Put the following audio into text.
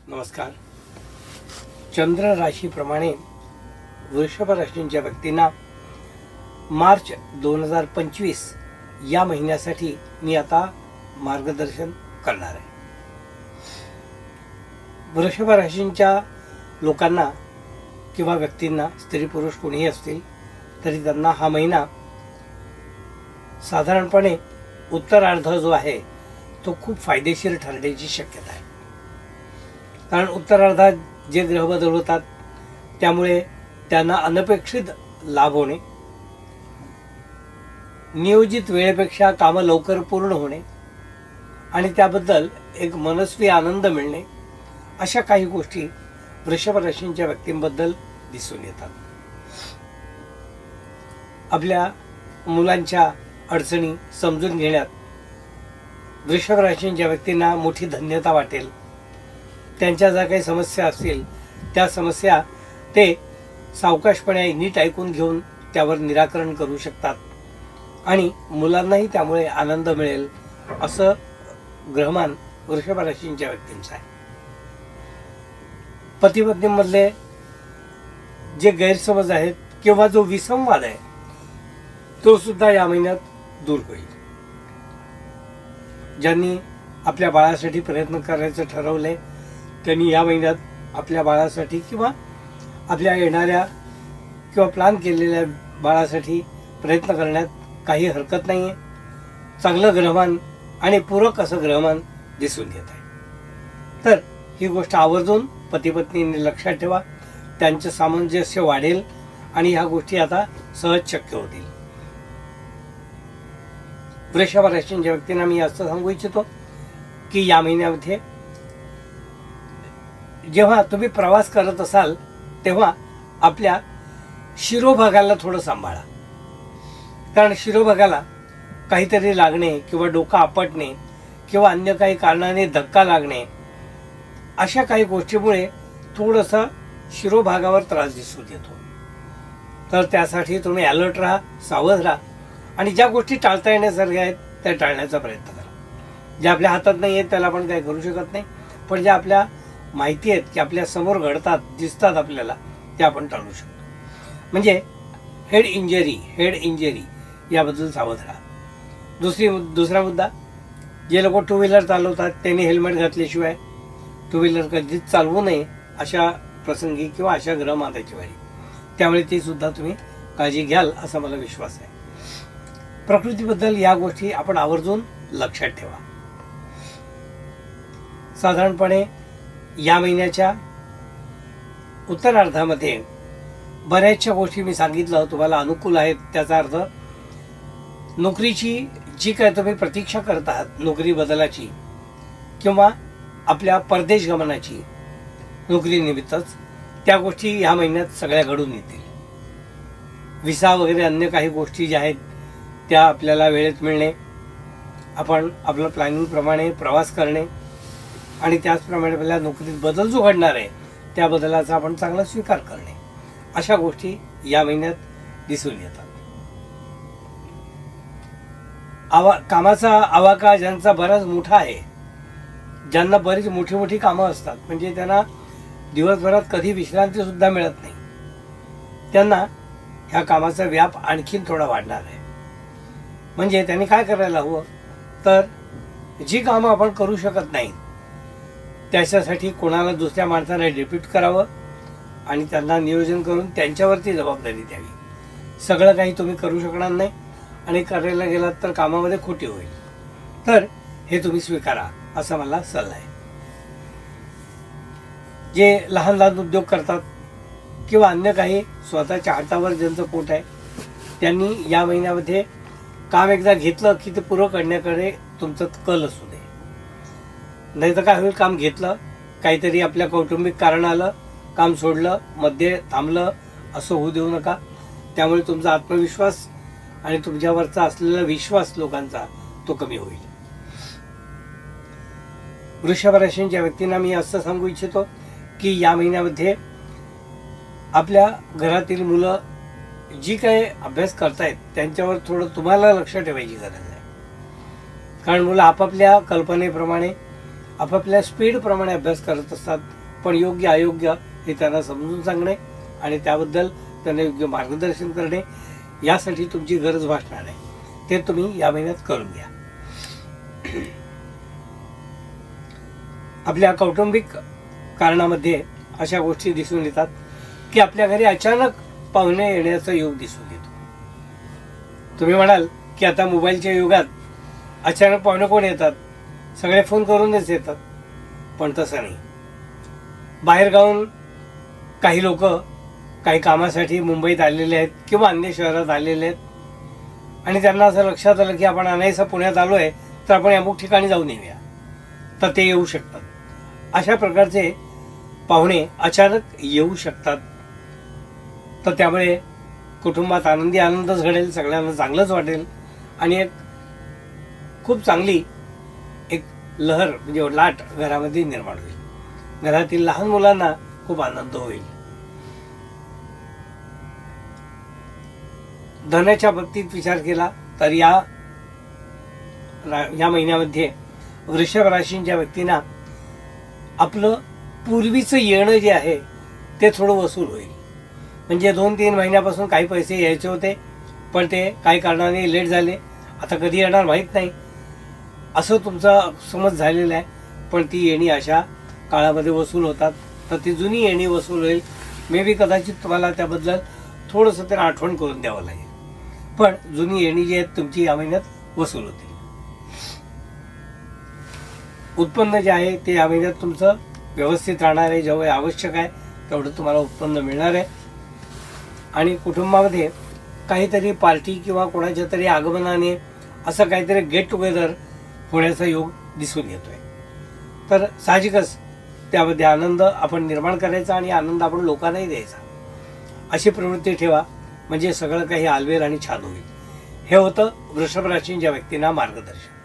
नमस्कार. चंद्र राशीप्रमाणे वृषभ राशींच्या व्यक्तींना मार्च 2025 या महिन्यासाठी मी आता मार्गदर्शन करणार आहे. वृषभ राशींच्या लोकांना किंवा व्यक्तींना, स्त्री पुरुष कोणीही असतील तरी त्यांना हा महिना साधारणपणे उत्तरार्ध जो आहे तो खूप फायदेशीर ठरण्याची शक्यता आहे. कारण उत्तरार्धात जे ग्रह बदल होतात त्यामुळे त्यांना अनपेक्षित लाभ होणे, नियोजित वेळेपेक्षा कामं लवकर पूर्ण होणे आणि त्याबद्दल एक मनस्वी आनंद मिळणे, अशा काही गोष्टी वृषभ राशींच्या व्यक्तींबद्दल दिसून येतात. आपल्या मुलांच्या अडचणी समजून घेण्यात वृषभ राशींच्या व्यक्तींना मोठी धन्यता वाटेल. त्यांच्या ज्या काही समस्या असतील त्या समस्या ते सावकाशपणे नीट ऐकून घेऊन त्यावर निराकरण करू शकतात आणि मुलांनाही त्यामुळे आनंद मिळेल, असं ग्रहमान वृषभ राशींच्या व्यक्तींचं आहे. पती पत्नीमधले जे गैरसमज आहेत किंवा जो विसंवाद आहे तो सुद्धा या महिन्यात दूर होईल. ज्यांनी आपल्या बाळासाठी प्रयत्न करायचं ठरवले त्यांनी या महिन्यात आपल्या बाळासाठी किंवा आपल्या येणाऱ्या किंवा प्लॅन केलेल्या बाळासाठी प्रयत्न करण्यात काही हरकत नाही आहे. चांगलं ग्रहमान आणि पूरक असं ग्रहमान दिसून येत आहे. तर ही गोष्ट आवर्जून पती पत्नींनी लक्षात ठेवा. त्यांचं सामंजस्य वाढेल आणि ह्या गोष्टी आता सहज शक्य होतील. वृषभ राशींच्या व्यक्तींना मी असं सांगू इच्छितो की या महिन्यामध्ये जेव्हा तुम्ही प्रवास करत असाल तेव्हा आपल्या शिरोभागाला थोडं सांभाळा. कारण शिरोभागाला काहीतरी लागणे किंवा डोकं आपटणे किंवा अन्य काही कारणाने धक्का लागणे, अशा काही गोष्टीमुळे थोडंसं शिरोभागावर त्रास दिसून येतो. तर त्यासाठी तुम्ही अलर्ट राहा, सावध राहा आणि ज्या गोष्टी टाळता येण्यासारख्या आहेत त्या टाळण्याचा प्रयत्न करा. ज्या आपल्या हातात नाही आहेत त्याला आपण काही करू शकत नाही, पण ज्या आपल्या माहिती आहेत की आपल्या समोर घडतात, दिसतात आपल्याला, ते आपण टाळू शकतो. म्हणजे हेड इंजरी याबद्दल सावध राहा. दुसरा मुद्दा, जे लोक टू व्हीलर चालवतात त्यांनी हेल्मेट घातल्याशिवाय टू व्हीलर कधीच चालवू नये अशा प्रसंगी किंवा अशा ग्रहमाताच्या वेळी. त्यामुळे ती सुद्धा तुम्ही काळजी घ्याल असा मला विश्वास आहे. प्रकृतीबद्दल या गोष्टी आपण आवर्जून लक्षात ठेवा. साधारणपणे या महिन्याच्या उत्तरार्धामध्ये बऱ्याचशा गोष्टी मी सांगितलं तुम्हाला अनुकूल आहेत. त्याचा अर्थ नोकरीची जी काय तुम्ही प्रतीक्षा करत आहात, नोकरी बदलाची किंवा आपल्या परदेश गमनाची, नोकरीनिमित्तच त्या गोष्टी ह्या महिन्यात सगळ्या घडून येतील. विसा वगैरे अन्य काही गोष्टी ज्या आहेत त्या आपल्याला वेळेत मिळणे, आपण आपलं प्लॅनिंगप्रमाणे प्रवास करणे आणि त्याचप्रमाणे आपल्या नोकरीत बदल जो घडणार आहे त्या बदलाचा आपण चांगला स्वीकार करणे, अशा गोष्टी या महिन्यात दिसून येतात. कामाचा आवाका ज्यांचा बराच मोठा आहे, ज्यांना बरीच मोठी कामं असतात, म्हणजे त्यांना दिवसभरात कधी विश्रांती सुद्धा मिळत नाही, त्यांना ह्या कामाचा व्याप आणखीन थोडा वाढणार आहे. म्हणजे त्यांनी काय करायला हवं, तर जी कामं आपण करू शकत नाही त्याच्यासाठी कोणाला दुसऱ्या माणसाने डिप्यूट करावं आणि त्यांना नियोजन करून त्यांच्यावरती जबाबदारी द्यावी. सगळं काही तुम्ही करू शकणार नाही आणि करायला गेलात तर कामामध्ये खोटी होईल. तर हे तुम्ही स्वीकारा असा मला सल्ला आहे. जे लहान उद्योग करतात किंवा अन्य काही स्वतःच्या हातावर ज्यांचं पोट आहे त्यांनी या महिन्यामध्ये काम एकदा घेतलं की ते पुरं करण्याकडे तुमचं कल असू दे. नाही तर काय होईल, काम घेतलं, काहीतरी आपल्या कौटुंबिक कारण आलं, काम सोडलं, मध्ये थांबलं, असं होऊ देऊ नका. त्यामुळे तुमचा आत्मविश्वास आणि तुमच्यावरचा असलेला विश्वास लोकांचा तो कमी होईल. वृषभ राशींच्या व्यक्तींना मी असं सांगू इच्छितो की या महिन्यामध्ये आपल्या घरातील मुलं जी काही अभ्यास करतायत त्यांच्यावर थोडं तुम्हाला लक्ष ठेवायची गरज आहे. कारण मुलं आपापल्या कल्पनेप्रमाणे आपापल्या स्पीडप्रमाणे अभ्यास करत असतात, पण योग्य अयोग्य हे त्यांना समजून सांगणे आणि त्याबद्दल त्यांना योग्य मार्गदर्शन करणे यासाठी तुमची गरज भासणार आहे. ते तुम्ही या महिन्यात करून घ्या. आपल्या कौटुंबिक कारणामध्ये अशा गोष्टी दिसून येतात की आपल्या घरी अचानक पाहुणे येण्याचा योग दिसून येतो. तुम्ही म्हणाल की आता मोबाईलच्या युगात अचानक पाहुणे कोण येतात, सगळे फोन करूनच येतात, पण तसं नाही. बाहेरगावून काही लोक काही कामासाठी मुंबईत आलेले आहेत किंवा अन्य शहरात आलेले आहेत आणि त्यांना असं लक्षात आलं की आपण अनायसा पुण्यात आलो आहे, तर आपण अमुक ठिकाणी जाऊन येऊया, तर ते येऊ शकतात. अशा प्रकारचे पाहुणे अचानक येऊ शकतात. तर त्यामुळे कुटुंबात आनंदच घडेल, सगळ्यांना चांगलंच वाटेल आणि एक खूप चांगली एक लहर म्हणजे लाट घरामध्ये निर्माण होईल. घरातील लहान मुलांना खूप आनंद होईल. धनाच्या बाबतीत विचार केला तर या महिन्यामध्ये वृषभ राशींच्या व्यक्तींना आपलं पूर्वीचं येणं जे आहे ते थोडं वसूल होईल. म्हणजे 2-3 महिन्यापासून काही पैसे यायचे होते, पण ते काही कारणाने लेट झाले, आता कधी येणार माहीत नाही, असं तुमचा समज झालेला आहे. पण ती येणी अशा काळामध्ये वसूल होतात, तर ती जुनी येणी वसूल होईल. मे बी कदाचित तुम्हाला त्याबद्दल थोडंसं त्यांना आठवण करून द्यावं लागेल, पण जुनी येणी जी आहेत तुमची या महिन्यात वसूल होतील. उत्पन्न जे आहे ते या महिन्यात तुमचं व्यवस्थित राहणार आहे. जेवढे आवश्यक आहे तेवढं तुम्हाला उत्पन्न मिळणार आहे. आणि कुटुंबामध्ये काहीतरी पार्टी किंवा कोणाच्या तरी आगमनाने असं काहीतरी गेट टुगेदर होण्याचा योग दिसून येतोय. तर साहजिकच त्यामध्ये आनंद आपण निर्माण करायचा आणि आनंद आपण लोकांनाही द्यायचा, अशी प्रवृत्ती ठेवा. म्हणजे सगळं काही आलवेल आणि छान होईल. हे होतं वृषभ राशींच्या व्यक्तींना मार्गदर्शन.